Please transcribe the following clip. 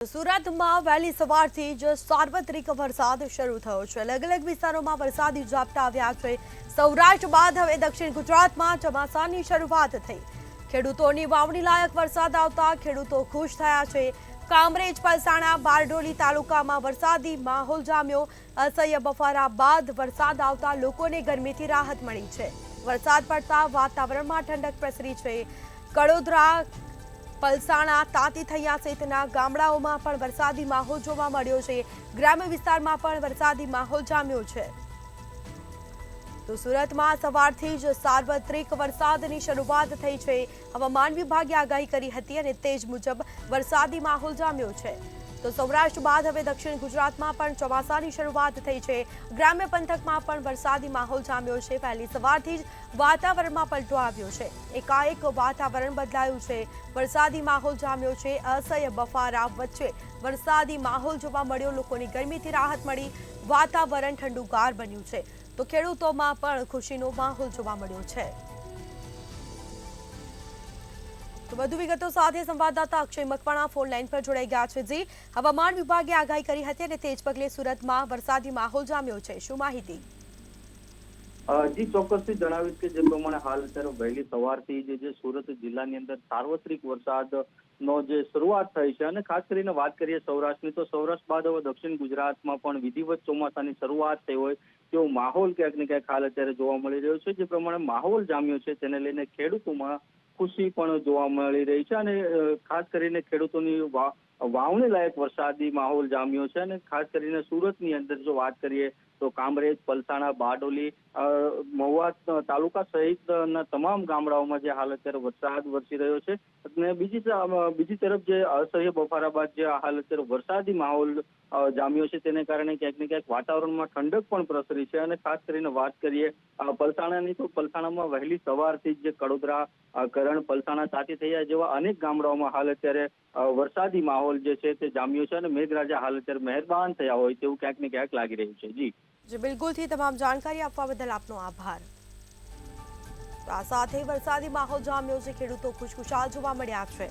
સુરતમાં વહેલી સવારથી જ સાર્વત્રિક વરસાદ શરૂ થયો છે। અલગ અલગ વિસ્તારોમાં વરસાદી ઝાપટા આવ્યા છે। સૌરાષ્ટ્ર બાદ હવે દક્ષિણ ગુજરાતમાં ચોમાસાની શરૂઆત થઈ। ખેડૂતોની વાવણી લાયક વરસાદ આવતા ખેડૂતો ખુશ થયા છે। કામરેજ, પલસાણા, બારડોલી તાલુકામાં વરસાદી માહોલ જામ્યો। અસહ્ય બફારા બાદ વરસાદ આવતા લોકોને ગરમીથી રાહત મળી છે। વરસાદ પડતા વાતાવરણમાં ઠંડક પ્રસરી છે। કડોદરા, પલસાણા, તાતી થૈયા સહિતના ગામડાઓમાં પણ વરસાદી માહોલ જોવા મળ્યો છે। ગ્રામ્ય વિસ્તારમાં પણ વરસાદી માહોલ જામ્યો છે। તો સુરતમાં સવારથી જ સાર્વત્રિક વરસાદની શરૂઆત થઈ છે। હવામાન વિભાગે આગાહી કરી હતી અને તે જ મુજબ વરસાદી માહોલ જામ્યો છે। તો સૌરાષ્ટ્ર બાદ હવે દક્ષિણ ગુજરાતમાં પણ ચોમાસાની શરૂઆત થઈ છે। ગ્રામ્ય પંથકમાં પણ વરસાદી માહોલ જામ્યો છે। વહેલી સવારથી જ વાતાવરણમાં પલટો આવ્યો છે। એકાએક વાતાવરણ બદલાયું છે। વરસાદી માહોલ જામ્યો છે। અસહ્ય બફારા વચ્ચે વરસાદી માહોલ જોવા મળ્યો। લોકોની ગરમીથી રાહત મળી। વાતાવરણ ઠંડુગાર બન્યું છે। તો ખેડૂતોમાં પણ ખુશીનો માહોલ જોવા મળ્યો છે। તો વધુ વિગતો સાથે સંવાદદાતા અક્ષય મકવાણા ફોન લાઈન પર જોડાઈ ગયા છે। જી, હવામાન વિભાગે આગાહી કરી હતી અને તે જ પગલે સુરતમાં વરસાદી માહોલ જામ્યો છે। શું માહિતી? જી, ચોક્કસથી જણાવીશ કે જે પ્રમાણે હાલ અત્યારે વહેલી સવારથી જે સુરત જિલ્લાની અંદર સાર્વત્રિક વરસાદનો જે શરૂઆત થઈ છે અને ખાસ કરીને વાત કરીએ સૌરાષ્ટ્રની, તો સૌરાષ્ટ્ર બાદ હવે દક્ષિણ ગુજરાતમાં પણ વિધિવત ચોમાસાની શરૂઆત થઈ હોય તેવો માહોલ ક્યાંક ને ક્યાંક હાલ અત્યારે જોવા મળી રહ્યો છે। જે પ્રમાણે માહોલ જામ્યો છે તેને લઈને ખેડૂતોમાં ખુશી પણ જોવા મળી રહી છે અને ખાસ કરીને ખેડૂતોની વાવણી લાયક વરસાદી માહોલ જામ્યો છે। અને ખાસ કરીને સુરતની અંદર જો વાત કરીએ તો કામરેજ, પલસાણા, બારડોલી, મહુવા તાલુકા સહિતના તમામ ગામડાઓમાં જે હાલ અત્યારે વરસાદ વરસી રહ્યો છે અને બીજી તરફ જે અસહ્ય બફારા બાદ જે હાલ અત્યારે વરસાદી માહોલ જામ્યો છે તેને કારણે ક્યાંક ને ક્યાંક વાતાવરણમાં ઠંડક પણ પ્રસરી છે। અને ખાસ કરીને વાત કરીએ પલસાણાની, તો પલસાણામાં વહેલી સવારથી જ જે કડોદરા, કરણ, પલસાણા, તાતી થૈયા જેવા અનેક ગામડાઓમાં હાલ અત્યારે વરસાદી માહોલ જે છે તે જામ્યો છે અને મેઘરાજા હાલ અત્યારે મહેરબાન થયા હોય તેવું ક્યાંક ને ક્યાંક લાગી રહ્યું છે। જી બિલકુલથી તમામ જાણકારી આપવા બદલ આપનો આભાર। આ સાથે વરસાદી માહોલ જામ્યો છે। ખેડૂતો ખુશખુશાલ જોવા મળ્યા છે।